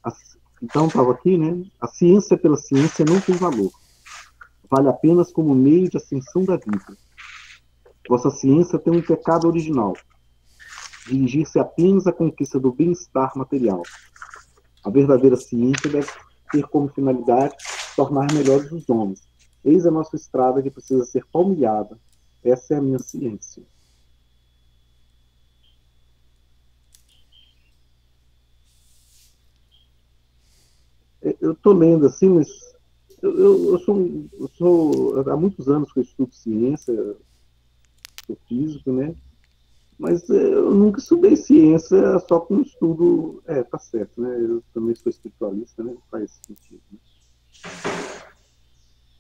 A, então, estava aqui, né? A ciência pela ciência não tem valor. Vale apenas como meio de ascensão da vida. Vossa ciência tem um pecado original: dirigir-se apenas à conquista do bem-estar material. A verdadeira ciência deve ter como finalidade tornar melhores os homens. Eis a nossa estrada que precisa ser palmilhada. Essa é a minha ciência. Eu estou lendo assim, mas eu sou há muitos anos que eu estudo ciência, sou físico, né? Mas eu nunca estudei ciência só com estudo. Tá certo, né? Eu também sou espiritualista, né? Faz sentido. Né?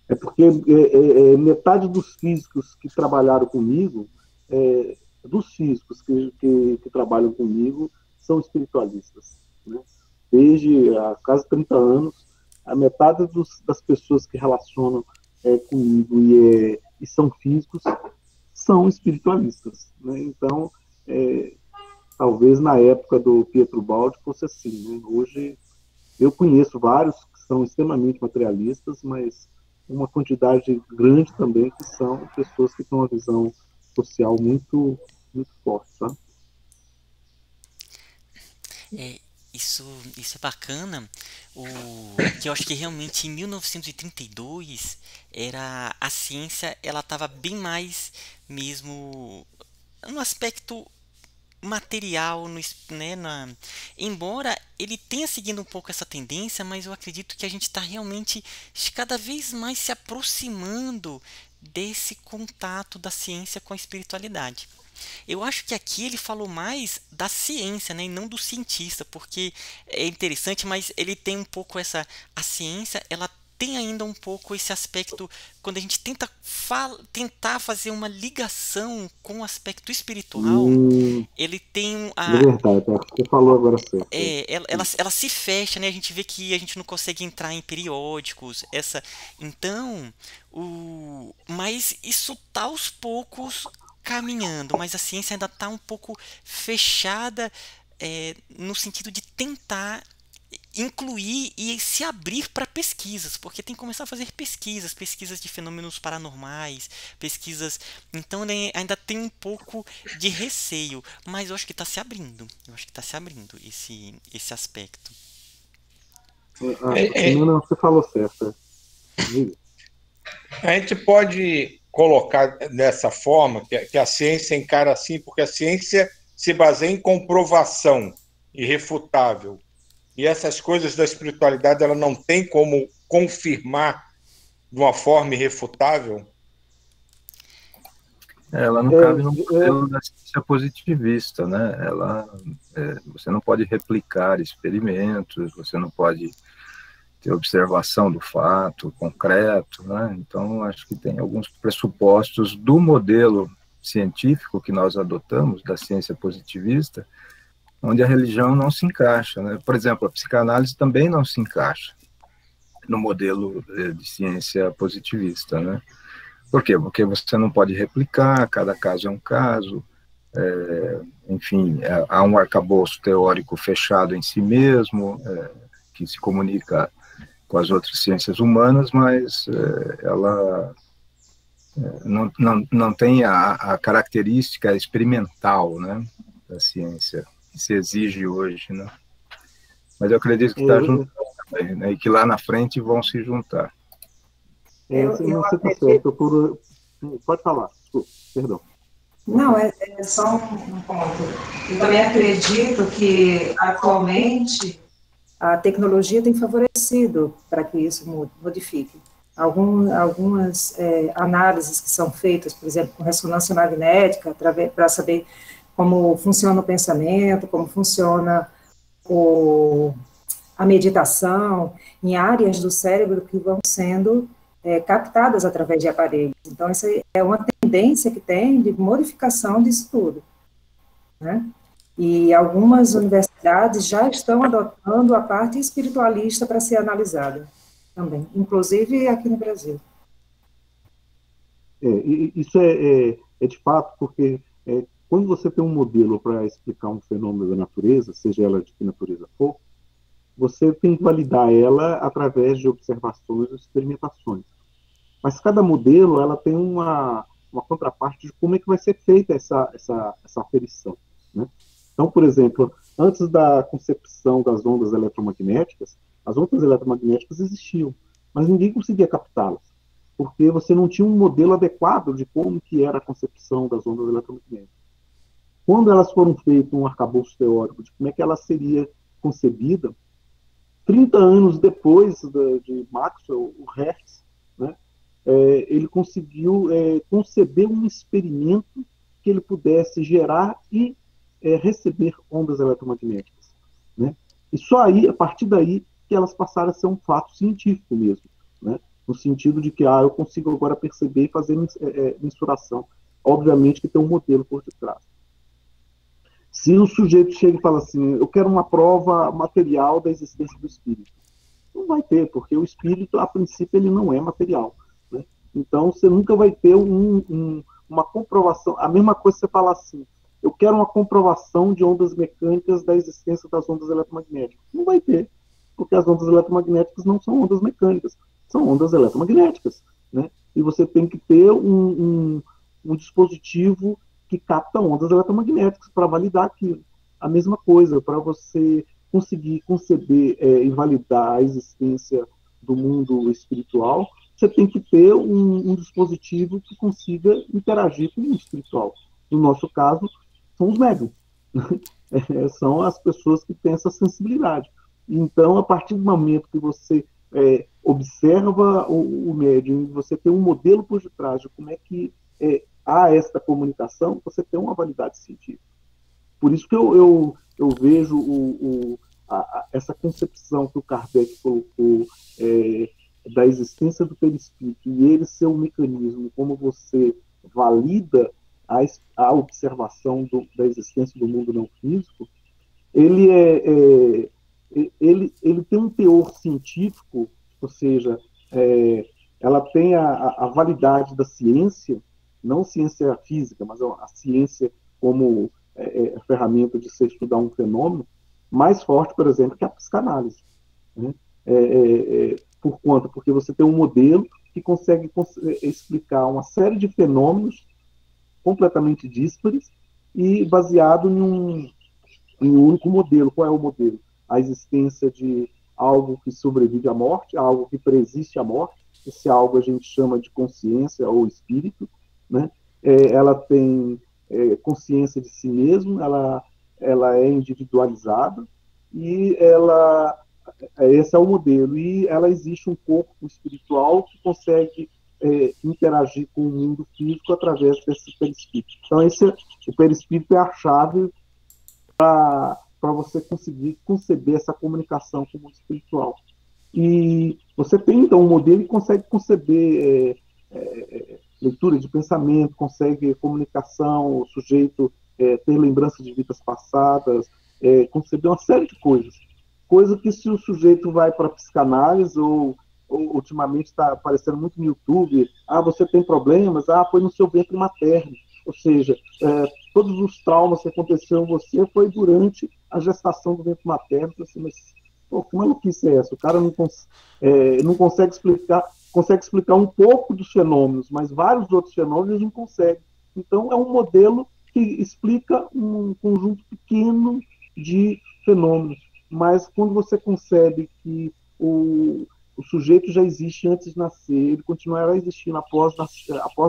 É porque metade dos físicos que trabalharam comigo, dos físicos que trabalham comigo, são espiritualistas. Né? Desde há quase 30 anos, a metade das pessoas que relacionam comigo e são físicos são espiritualistas. Né? Então, talvez na época do Pietro Baldi fosse assim. Né? Hoje, eu conheço vários que são extremamente materialistas, mas uma quantidade grande também que são pessoas que têm uma visão social muito, muito forte. Tá? É, isso é bacana, que eu acho que realmente em 1932 a ciência ela estava bem mais mesmo no aspecto material, né, embora ele tenha seguido um pouco essa tendência, mas eu acredito que a gente está realmente cada vez mais se aproximando desse contato da ciência com a espiritualidade. Eu acho que aqui ele falou mais da ciência, né, e não do cientista, porque é interessante, mas ele tem um pouco a ciência, ela tem ainda um pouco esse aspecto quando a gente tentar fazer uma ligação com o aspecto espiritual, ele tem É verdade, acho que você falou agora certo. ela se fecha, né? A gente vê que a gente não consegue entrar em periódicos, então, mas isso tá aos poucos caminhando, mas a ciência ainda está um pouco fechada, no sentido de tentar incluir e se abrir para pesquisas, porque tem que começar a fazer pesquisas de fenômenos paranormais, pesquisas. Então ainda tem um pouco de receio, mas eu acho que está se abrindo. Eu acho que está se abrindo esse aspecto. É, Não, é, não, você falou certo. Diga. a gente pode colocar dessa forma que a ciência encara assim, porque a ciência se baseia em comprovação irrefutável. E essas coisas da espiritualidade ela não tem como confirmar de uma forma irrefutável. Ela não cabe no modelo da ciência positivista, né? Você não pode replicar experimentos, você não pode ter observação do fato concreto, né? Então, acho que tem alguns pressupostos do modelo científico que nós adotamos, da ciência positivista, onde a religião não se encaixa, né? Por exemplo, a psicanálise também não se encaixa no modelo de ciência positivista, né? Por quê? Porque você não pode replicar, cada caso é um caso, enfim, há um arcabouço teórico fechado em si mesmo, que se comunica com as outras ciências humanas, mas ela não tem a característica experimental, né, da ciência que se exige hoje, né? Mas eu acredito que está juntando também, né, e que lá na frente vão se juntar. Não, você está certo. Pode falar, desculpa, perdão. Não, é só um ponto. Eu também acredito que, atualmente, a tecnologia tem favorecido para que isso modifique. Algumas análises que são feitas, por exemplo, com ressonância magnética, para saber como funciona o pensamento, como funciona a meditação, em áreas do cérebro que vão sendo captadas através de aparelhos. Então, essa é uma tendência que tem de modificação disso tudo, né? E algumas universidades já estão adotando a parte espiritualista para ser analisada também, inclusive aqui no Brasil. Isso é de fato porque quando você tem um modelo para explicar um fenômeno da natureza, seja ela de que natureza for, você tem que validar ela através de observações ou experimentações. Mas cada modelo ela tem uma contraparte de como é que vai ser feita essa aferição, né? Então, por exemplo, antes da concepção das ondas eletromagnéticas, as ondas eletromagnéticas existiam, mas ninguém conseguia captá-las, porque você não tinha um modelo adequado de como que era a concepção das ondas eletromagnéticas. Quando elas foram feitas um arcabouço teórico de como é que ela seria concebida, 30 anos depois de Maxwell, o Hertz, né, ele conseguiu conceber um experimento que ele pudesse gerar e receber ondas eletromagnéticas, né? E só aí, a partir daí, que elas passaram a ser um fato científico mesmo, né? No sentido de que eu consigo agora perceber e fazer mensuração. Obviamente que tem um modelo por detrás. Se o sujeito chega e fala assim, eu quero uma prova material da existência do espírito, não vai ter, porque o espírito, a princípio, ele não é material, né? Então, você nunca vai ter uma comprovação. A mesma coisa você falar assim, eu quero uma comprovação de ondas mecânicas da existência das ondas eletromagnéticas. Não vai ter, porque as ondas eletromagnéticas não são ondas mecânicas, são ondas eletromagnéticas, né? E você tem que ter um dispositivo que capta ondas eletromagnéticas para validar aquilo. A mesma coisa, para você conseguir conceber e validar a existência do mundo espiritual, você tem que ter um dispositivo que consiga interagir com o mundo espiritual. No nosso caso, são os médiums. São as pessoas que têm essa sensibilidade. Então, a partir do momento que você observa o médium, você tem um modelo por detrás de como é que há esta comunicação, você tem uma validade científica. Por isso que eu vejo essa concepção que o Kardec colocou da existência do perispírito e ele ser um mecanismo como você valida a observação da existência do mundo não físico, ele tem um teor científico, ou seja, ela tem a validade da ciência, não ciência física, mas a ciência como ferramenta de se estudar um fenômeno, mais forte, por exemplo, que a psicanálise, né? Por conta, porque você tem um modelo que consegue explicar uma série de fenômenos completamente díspares e baseado em um único modelo. Qual é o modelo? A existência de algo que sobrevive à morte, algo que preexiste à morte. Esse algo a gente chama de consciência ou espírito, né? Ela tem consciência de si mesma, ela é individualizada e esse é o modelo. E ela existe um corpo espiritual que consegue interagir com o mundo físico através desse perispírito. Então, o perispírito é a chave para você conseguir conceber essa comunicação com o mundo espiritual. E você tem, então, um modelo que consegue conceber leitura de pensamento, consegue comunicação, o sujeito ter lembrança de vidas passadas, conceber uma série de coisas. Coisa que se o sujeito vai para a psicanálise ou ultimamente está aparecendo muito no YouTube, você tem problemas, foi no seu ventre materno. Ou seja, todos os traumas que aconteceram em você foi durante a gestação do ventre materno. Assim, mas, que maluquice é essa? O cara não consegue explicar um pouco dos fenômenos, mas vários outros fenômenos não consegue. Então, é um modelo que explica um conjunto pequeno de fenômenos. Mas quando você concebe que o sujeito já existe antes de nascer, ele continuará existindo após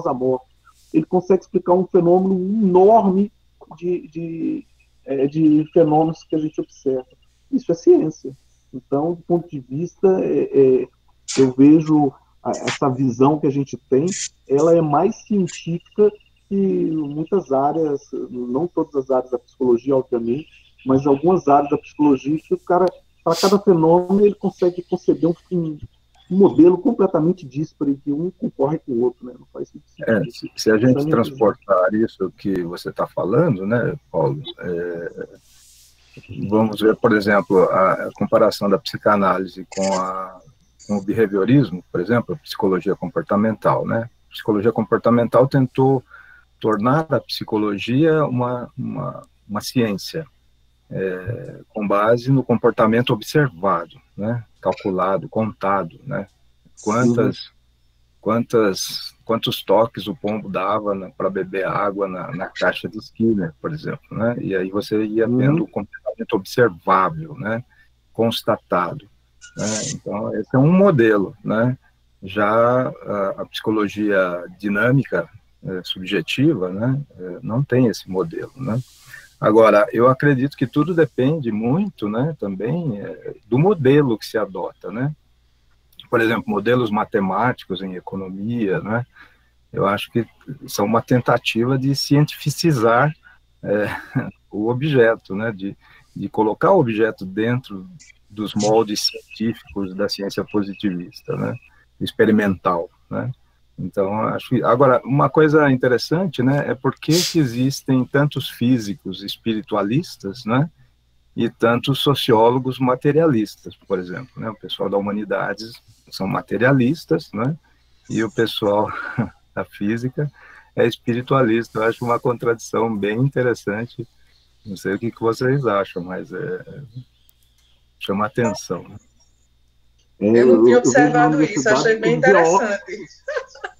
a morte, ele consegue explicar um fenômeno enorme de fenômenos que a gente observa. Isso é ciência. Então, do ponto de vista, eu vejo essa visão que a gente tem, ela é mais científica que muitas áreas, não todas as áreas da psicologia, obviamente, mas algumas áreas da psicologia que o cara, para cada fenômeno, ele consegue conceber um modelo completamente dísparo, que um concorre com o outro, né? Não faz sentido. Se a gente transportar isso que você está falando, né, Paulo, vamos ver, por exemplo, a comparação da psicanálise com o behaviorismo, por exemplo, a psicologia comportamental, né? A psicologia comportamental tentou tornar a psicologia uma ciência, com base no comportamento observado, né? Calculado, contado, né? Quantos toques o pombo dava para beber água na caixa de Skinner, por exemplo, né? E aí você ia tendo o comportamento observável, né? Constatado, né? Então, esse é um modelo, né? Já a psicologia dinâmica, subjetiva, né? Não tem esse modelo, né? Agora, eu acredito que tudo depende muito, né, também, do modelo que se adota, né? Por exemplo, modelos matemáticos em economia, né? Eu acho que são uma tentativa de cientificizar o objeto, né? De colocar o objeto dentro dos moldes científicos da ciência positivista, né? Experimental, né? Então, acho que... Agora, uma coisa interessante, né, é por que existem tantos físicos espiritualistas, né, e tantos sociólogos materialistas, por exemplo, né? O pessoal da humanidades são materialistas, né, e o pessoal da física é espiritualista. Eu acho uma contradição bem interessante. Não sei o que vocês acham, mas chama atenção, né? Eu não tinha observado isso, achei bem interessante.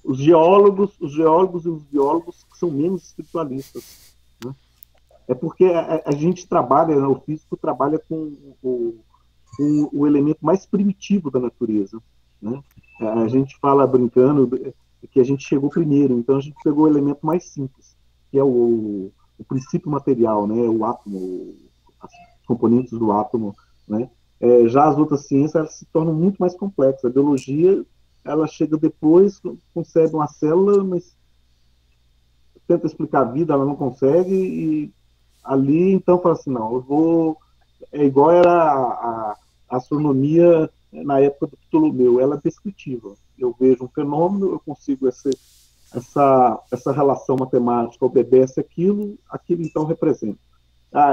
Os geólogos e os biólogos que são menos espiritualistas, né? É porque a gente trabalha, né, o físico trabalha com o elemento mais primitivo da natureza, né? A gente fala brincando que a gente chegou primeiro, então a gente pegou o elemento mais simples, que é o princípio material, né? O átomo, os componentes do átomo, né? Já as outras ciências, elas se tornam muito mais complexas. A biologia, ela chega depois, concebe uma célula, mas tenta explicar a vida, ela não consegue, e ali, então, fala assim, não, eu vou... É igual era a astronomia na época do Ptolomeu, ela é descritiva. Eu vejo um fenômeno, eu consigo essa relação matemática, obedece aquilo então representa.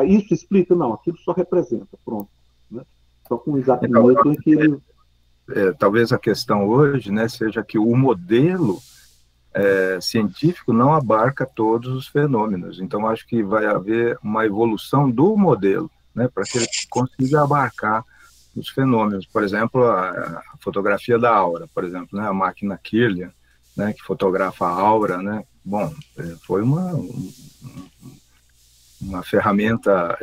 Isso explica? Não, aquilo só representa, pronto. Né? Só com o Isaac Newton que ele... talvez a questão hoje, né, seja que o modelo científico não abarca todos os fenômenos. Então, acho que vai haver uma evolução do modelo, né, para que ele consiga abarcar os fenômenos. Por exemplo, a fotografia da aura, por exemplo, né, a máquina Kirlian, né, que fotografa a aura, né, bom, foi uma ferramenta,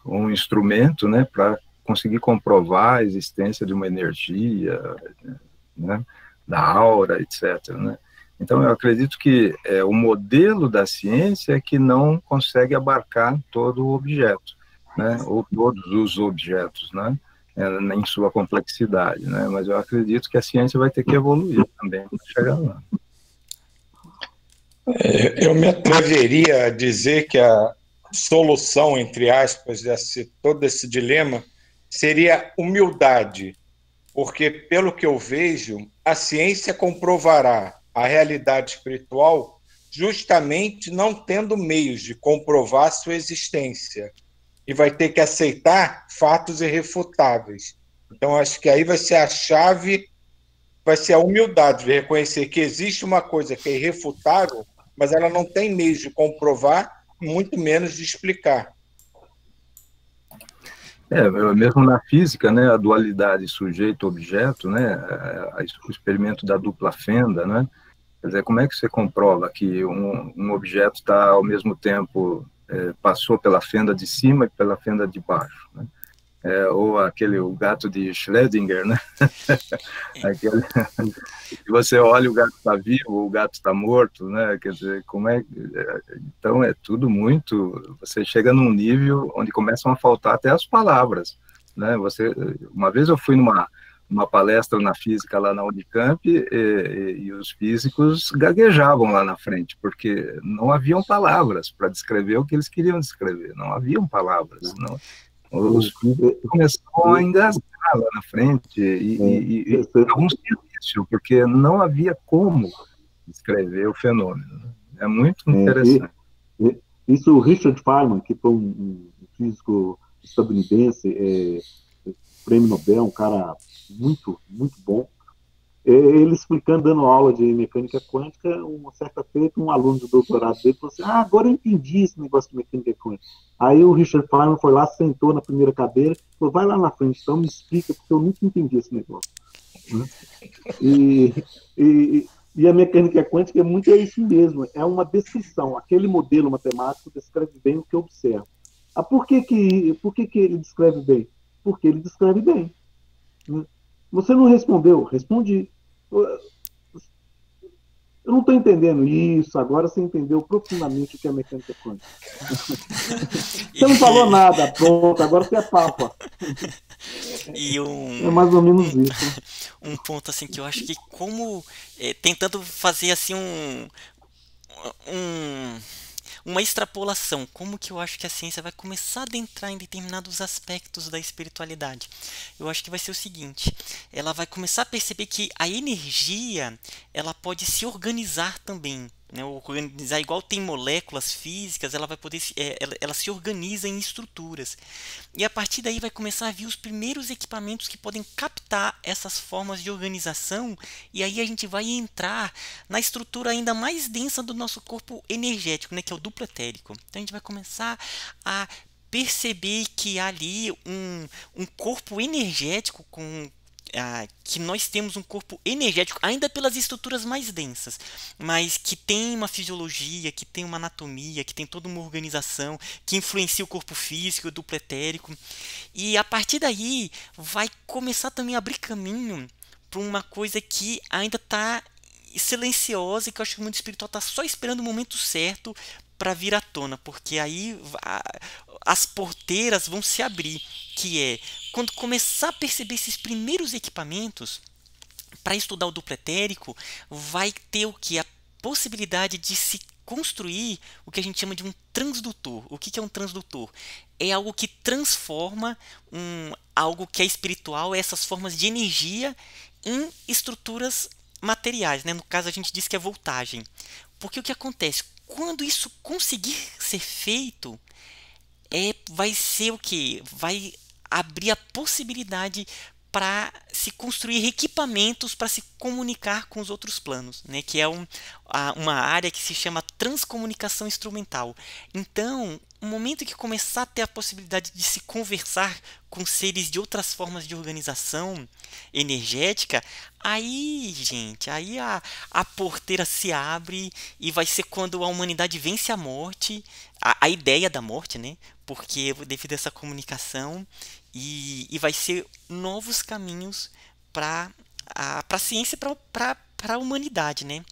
um instrumento, né, para conseguir comprovar a existência de uma energia, né, da aura, etc., né? Então, eu acredito que o modelo da ciência é que não consegue abarcar todo o objeto, né, ou todos os objetos, né, em sua complexidade, né? Mas eu acredito que a ciência vai ter que evoluir também para chegar lá. Eu me atreveria a dizer que a solução, entre aspas, de todo esse dilema seria humildade, porque, pelo que eu vejo, a ciência comprovará a realidade espiritual justamente não tendo meios de comprovar sua existência, e vai ter que aceitar fatos irrefutáveis. Então, acho que aí vai ser a chave, vai ser a humildade de reconhecer que existe uma coisa que é irrefutável, mas ela não tem meios de comprovar, muito menos de explicar. Mesmo na física, né, a dualidade sujeito-objeto, né, o experimento da dupla fenda, né, quer dizer, como é que você comprova que um objeto está, ao mesmo tempo, passou pela fenda de cima e pela fenda de baixo, né? Ou o gato de Schrödinger, né? Se você olha, o gato está vivo, o gato está morto, né? Quer dizer, então é tudo muito... Você chega num nível onde começam a faltar até as palavras, né? Uma vez eu fui numa palestra na física lá na Unicamp e os físicos gaguejavam lá na frente, porque não haviam palavras para descrever o que eles queriam descrever, não haviam palavras, não. Os físicos começaram a engasgar lá na frente e algum silêncio, porque não havia como descrever o fenômeno. É muito interessante. Isso, o Richard Feynman, que foi um físico estadunidense, prêmio Nobel, um cara muito, muito bom, Ele explicando, dando aula de mecânica quântica, uma certa feita, um aluno de doutorado dele falou assim, agora eu entendi esse negócio de mecânica quântica. Aí o Richard Feynman foi lá, sentou na primeira cadeira, falou, vai lá na frente, então me explica, porque eu nunca entendi esse negócio. Né? E a mecânica quântica é muito isso mesmo, é uma descrição, aquele modelo matemático descreve bem o que eu observo. Por que ele descreve bem? Porque ele descreve bem. Né? Você não respondeu? Respondi. Eu não estou entendendo isso, agora você entendeu profundamente o que é mecânica quântica. Você não falou nada, pronto, agora você é papa. É mais ou menos isso. Um ponto assim que eu acho que tentando fazer assim uma extrapolação, como que eu acho que a ciência vai começar a adentrar em determinados aspectos da espiritualidade. Eu acho que vai ser o seguinte, ela vai começar a perceber que a energia, ela pode se organizar também, né? Organizar igual tem moléculas físicas, ela vai poder, ela se organiza em estruturas. E a partir daí vai começar a vir os primeiros equipamentos que podem captar essas formas de organização, e aí a gente vai entrar na estrutura ainda mais densa do nosso corpo energético, né, que é o duplo etérico. Então a gente vai começar a perceber que há ali um corpo energético que nós temos um corpo energético, ainda pelas estruturas mais densas, mas que tem uma fisiologia, que tem uma anatomia, que tem toda uma organização, que influencia o corpo físico, o duplo etérico. E a partir daí vai começar também a abrir caminho para uma coisa que ainda está silenciosa e que eu acho que o mundo espiritual está só esperando o momento certo para vir à tona, porque aí as porteiras vão se abrir, que é quando começar a perceber esses primeiros equipamentos para estudar o duplo etérico, vai ter o que? A possibilidade de se construir o que a gente chama de um transdutor. O que é um transdutor? É algo que transforma algo que é espiritual, essas formas de energia, em estruturas materiais, né? No caso a gente diz que é voltagem. Porque o que acontece? Quando isso conseguir ser feito, vai ser o que? Vai abrir a possibilidade para se construir equipamentos para se comunicar com os outros planos, né? Que é uma área que se chama transcomunicação instrumental. Então, no momento que começar a ter a possibilidade de se conversar com seres de outras formas de organização energética, aí, gente, aí a porteira se abre e vai ser quando a humanidade vence a morte, a ideia da morte, né? Porque devido a essa comunicação, e vai ser novos caminhos para a ciência, para a humanidade, né?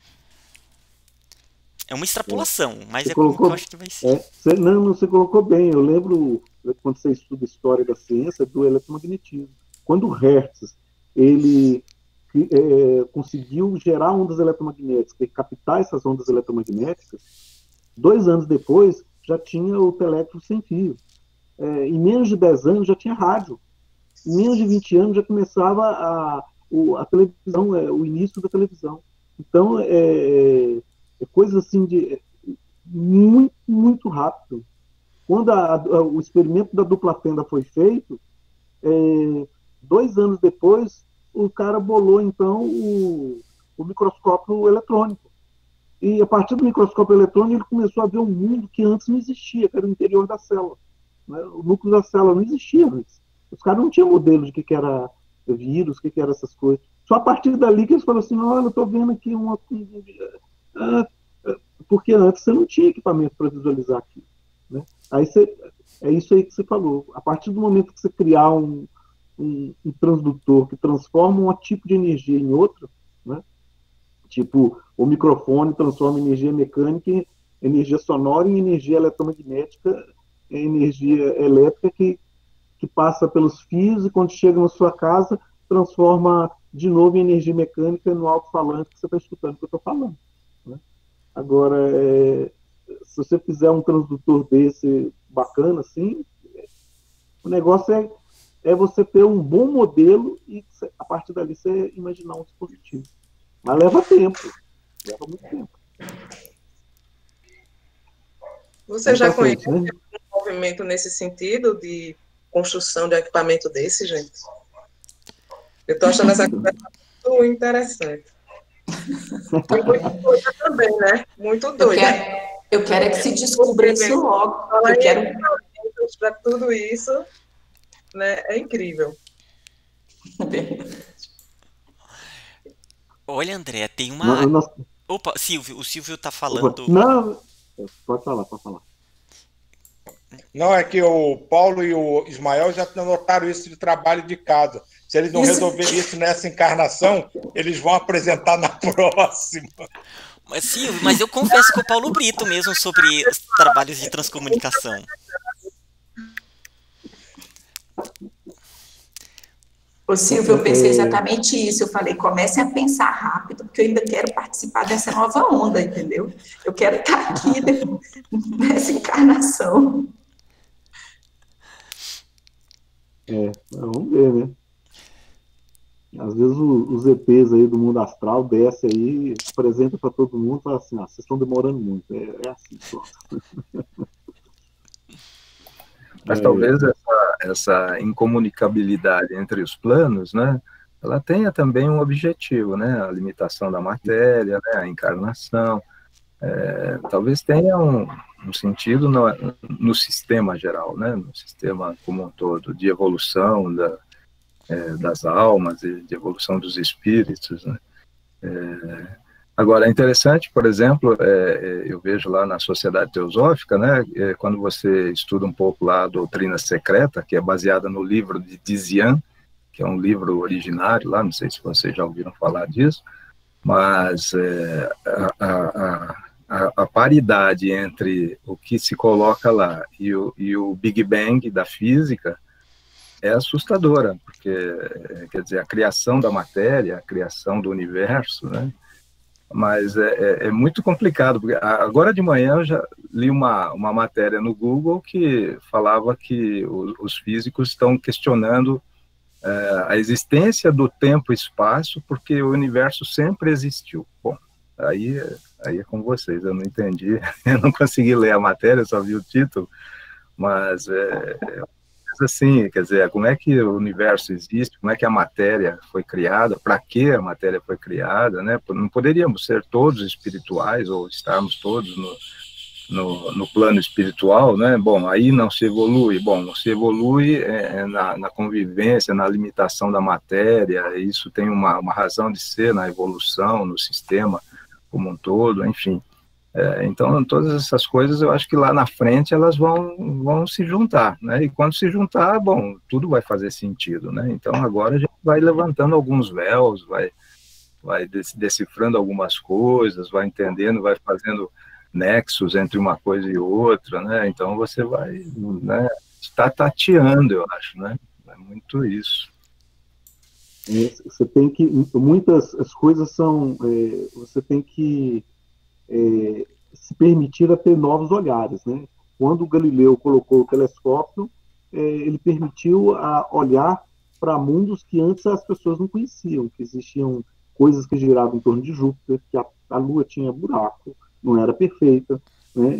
É uma extrapolação, mas você como que eu acho que vai ser. Você colocou bem. Eu lembro, quando você estuda história da ciência, do eletromagnetismo. Quando o Hertz ele conseguiu gerar ondas eletromagnéticas e captar essas ondas eletromagnéticas, 2 anos depois já tinha o telégrafo sem fio. Em menos de 10 anos já tinha rádio. Em menos de 20 anos já começava a televisão, o início da televisão. Então, é coisa assim de muito, muito rápido. Quando o experimento da dupla fenda foi feito, 2 anos depois, o cara bolou, então, o microscópio eletrônico. E, a partir do microscópio eletrônico, ele começou a ver um mundo que antes não existia, que era o interior da célula. O núcleo da célula não existia antes. Os caras não tinham modelo de que era vírus, o que era essas coisas. Só a partir dali que eles falaram assim, olha, eu estou vendo aqui porque antes você não tinha equipamento para visualizar aquilo. Né? É isso aí que você falou. A partir do momento que você criar um transdutor que transforma um tipo de energia em outra, né? Tipo, o microfone transforma energia mecânica em energia sonora em energia eletromagnética, energia elétrica que passa pelos fios e quando chega na sua casa transforma de novo em energia mecânica no alto-falante que você está escutando o que eu estou falando. Né? Agora, se você fizer um transdutor desse bacana, assim, o negócio é você ter um bom modelo e a partir dali você imaginar um dispositivo. Mas leva tempo. Leva muito tempo. Você já conhece um movimento nesse sentido de construção de equipamento desse, gente? Eu estou achando essa conversa muito interessante. E muito doida também, né? Muito doida. Eu quero é que se descubra isso logo. Eu quero para tudo isso, né? É incrível. Olha, André, tem uma. Opa, Silvio, o Silvio tá falando. Não, pode falar, pode falar. Não, é que o Paulo e o Ismael já notaram isso de trabalho de casa. Se eles não resolverem isso nessa encarnação, eles vão apresentar na próxima. Mas, Silvio, mas eu converso com o Paulo Brito mesmo sobre os trabalhos de transcomunicação. Ô, Silvio, eu pensei exatamente isso. Eu falei, comece a pensar rápido, porque eu ainda quero participar dessa nova onda, entendeu? Eu quero estar aqui nessa encarnação. Vamos ver, né? Às vezes os ETs aí do mundo astral desce aí, apresenta para todo mundo e fala assim, vocês estão demorando muito. É assim, pronto. Mas talvez essa incomunicabilidade entre os planos, né, ela tenha também um objetivo, né, a limitação da matéria, né, a encarnação, talvez tenha um sentido no sistema geral, né, no sistema como um todo, de evolução das almas e de evolução dos espíritos, né. Agora, é interessante, por exemplo, eu vejo lá na Sociedade Teosófica, né, quando você estuda um pouco lá a doutrina secreta, que é baseada no livro de Dizian, que é um livro originário lá, não sei se vocês já ouviram falar disso, mas a paridade entre o que se coloca lá e o Big Bang da física é assustadora, porque, quer dizer, a criação da matéria, a criação do universo, né, mas é muito complicado, porque agora de manhã eu já li uma matéria no Google que falava que os físicos estão questionando a existência do tempo e espaço, porque o universo sempre existiu. Bom, aí é com vocês, eu não entendi, eu não consegui ler a matéria, só vi o título, mas assim, quer dizer, como é que o universo existe, como é que a matéria foi criada, para que a matéria foi criada, né? Não poderíamos ser todos espirituais ou estarmos todos no plano espiritual, né? Bom, aí não se evolui. Bom, se evolui na convivência, na limitação da matéria, isso tem uma razão de ser na evolução, no sistema como um todo, enfim. Então, todas essas coisas, eu acho que lá na frente elas vão se juntar, né? E quando se juntar, bom, tudo vai fazer sentido, né? Então, agora a gente vai levantando alguns véus, vai decifrando algumas coisas, vai entendendo, vai fazendo nexos entre uma coisa e outra, né? Então, você vai, né, está tateando, eu acho, né? É muito isso. Você tem que, muitas as coisas são, você tem que se permitir a ter novos olhares, né? Quando o Galileu colocou o telescópio, ele permitiu a olhar para mundos que antes as pessoas não conheciam, que existiam coisas que giravam em torno de Júpiter, que a Lua tinha buraco, não era perfeita, né?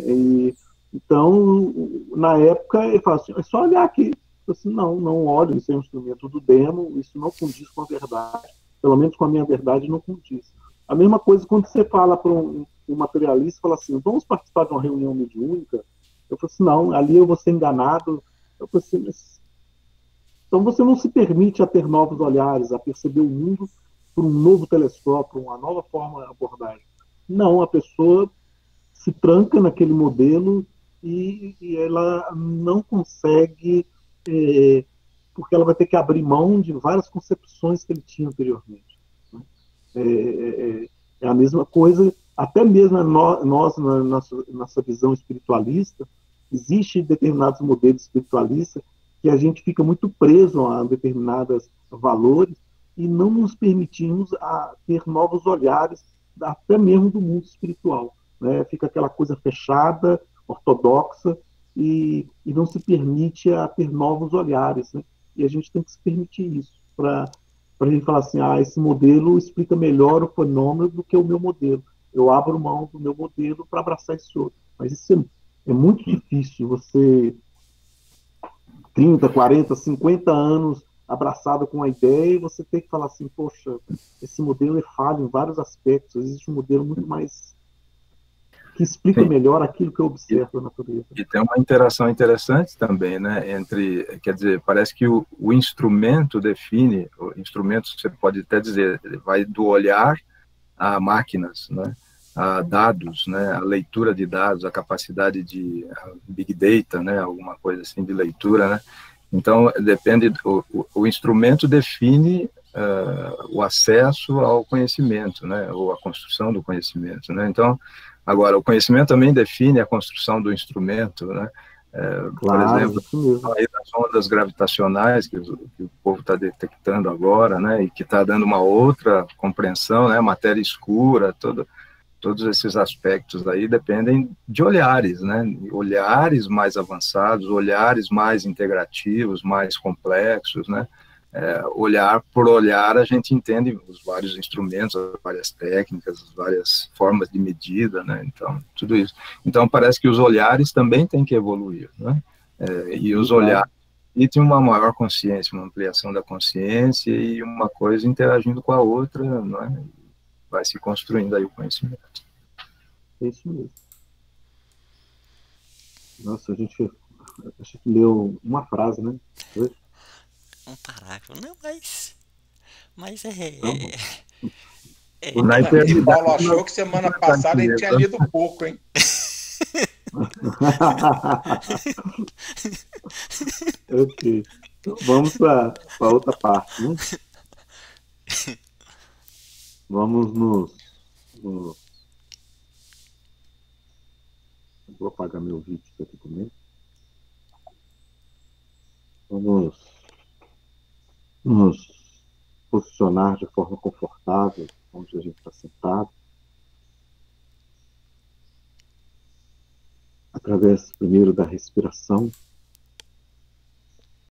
Então, na época, ele falou assim, é só olhar aqui. Eu assim, não olho, isso é um instrumento do demo, isso não condiz com a verdade, pelo menos com a minha verdade não condiz. A mesma coisa quando você fala para um materialista, fala assim, vamos participar de uma reunião mediúnica? Eu falo assim, não, ali eu vou ser enganado. Eu falo assim, então você não se permite a ter novos olhares, a perceber o mundo por um novo telescópio, uma nova forma de abordagem. Não, a pessoa se tranca naquele modelo e ela não consegue, porque ela vai ter que abrir mão de várias concepções que ele tinha anteriormente. É a mesma coisa, até mesmo nós, na nossa visão espiritualista, existem determinados modelos espiritualistas que a gente fica muito preso a determinados valores e não nos permitimos a ter novos olhares, até mesmo do mundo espiritual, né? Fica aquela coisa fechada, ortodoxa, e não se permite a ter novos olhares, né? E a gente tem que se permitir isso, para a gente falar assim, esse modelo explica melhor o fenômeno do que o meu modelo. Eu abro mão do meu modelo para abraçar esse outro. Mas isso é muito difícil, você, 30, 40, 50 anos abraçado com a ideia, e você tem que falar assim, poxa, esse modelo é falho em vários aspectos, existe um modelo muito mais que explica Sim. melhor aquilo que eu observo na natureza. E tem uma interação interessante também, né, entre, quer dizer, parece que o instrumento define, o instrumento, você pode até dizer, vai do olhar a máquinas, né, a dados, né, a leitura de dados, a capacidade de big data, né, alguma coisa assim de leitura, né. Então, depende, o instrumento define o acesso ao conhecimento, né, ou a construção do conhecimento, né. Então, agora, o conhecimento também define a construção do instrumento, né. Claro, por exemplo, aí das ondas gravitacionais que o povo está detectando agora, né, e que está dando uma outra compreensão, né, matéria escura, todos esses aspectos aí dependem de olhares, né? Olhares mais avançados, olhares mais integrativos, mais complexos, né? Olhar por olhar, a gente entende os vários instrumentos, as várias técnicas, as várias formas de medida, né? Então, tudo isso. Então, parece que os olhares também têm que evoluir, né? E os olhares e tem uma maior consciência, uma ampliação da consciência e uma coisa interagindo com a outra, né? Vai se construindo aí o conhecimento. É isso mesmo. Nossa, a gente leu uma frase, né? Um parágrafo. Não, mas E Paulo achou que semana passada a gente tinha lido pouco, hein? Ok. Então, vamos para outra parte, né? Vamos Vou apagar meu vídeo aqui também. Vamos nos posicionar de forma confortável, onde a gente está sentado. Através, primeiro, da respiração.